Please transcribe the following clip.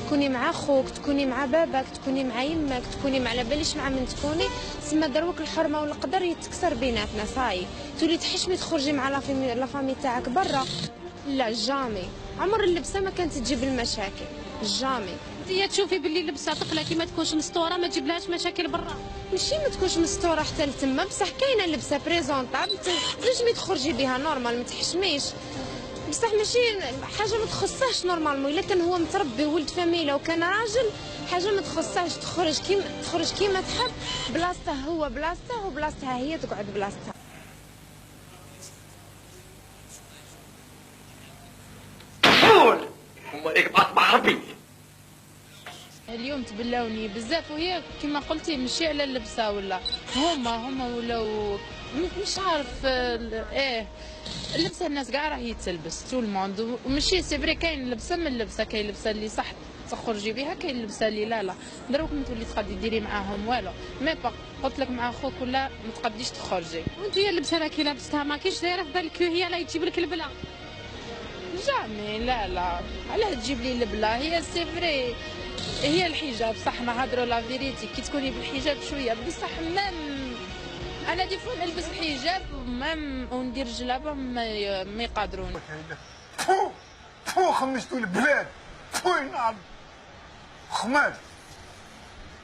تكوني مع خوك، تكوني مع باباك، تكوني مع يماك، تكوني ما على باليش مع من تكوني، تسمى دروك الحرمه والقدر يتكسر بيناتنا صاي، تولي تحشمي تخرجي مع لا فامي تاعك برا. لا جامي، عمر اللبسه ما كانت تجيب المشاكل، جامي. انت تشوفي باللي لبسه طفله كي ما تكونش مستوره ما تجيبلهاش مشاكل برا. ماشي ما تكونش مستوره حتى لتما، بصح كاينه لبسه بريزونطابل تنجمي تخرجي بها نورمال ما تحشميش، بصح ماشي حاجه ما تخصهاش نورمالمون. الا كان هو متربي ولد فاميله وكان راجل حاجه ما تخصهاش، تخرج كيما تحب، بلاصته هو بلاصته وبلاصتها هي تقعد بلاصتها. امالك بحربي اليوم تبلاوني بزاف، وهي كما قلتي ماشي على اللبسه، ولا هما ولاو مش عارف ايه اللبسه الناس كاع راهي تلبس تو الموند، وماشي سي فري كاين لبسه من اللبسه، كاين لبسه اللي صح تخرجي بها، كاين لبسه اللي لا دروك ما تولي تقدري ديري معاهم والو، مي با قلت لك مع خوك ولا ما تقديش تخرجي. وانت هي اللبسه راكي لابستها ما كاينش دايره في بالك هي لا تجيب لك البلا. جامي لا علاه تجيب لي البلا، هي سي فري هي الحجاب صح، نهضروا لا فيريتي كي تكوني بالحجاب شويه، بصح مام انا دي فوا نلبس الحجاب مام وندير جلابه ما يقادروني. فو خمستوا البلاد، فو ينعم خماس.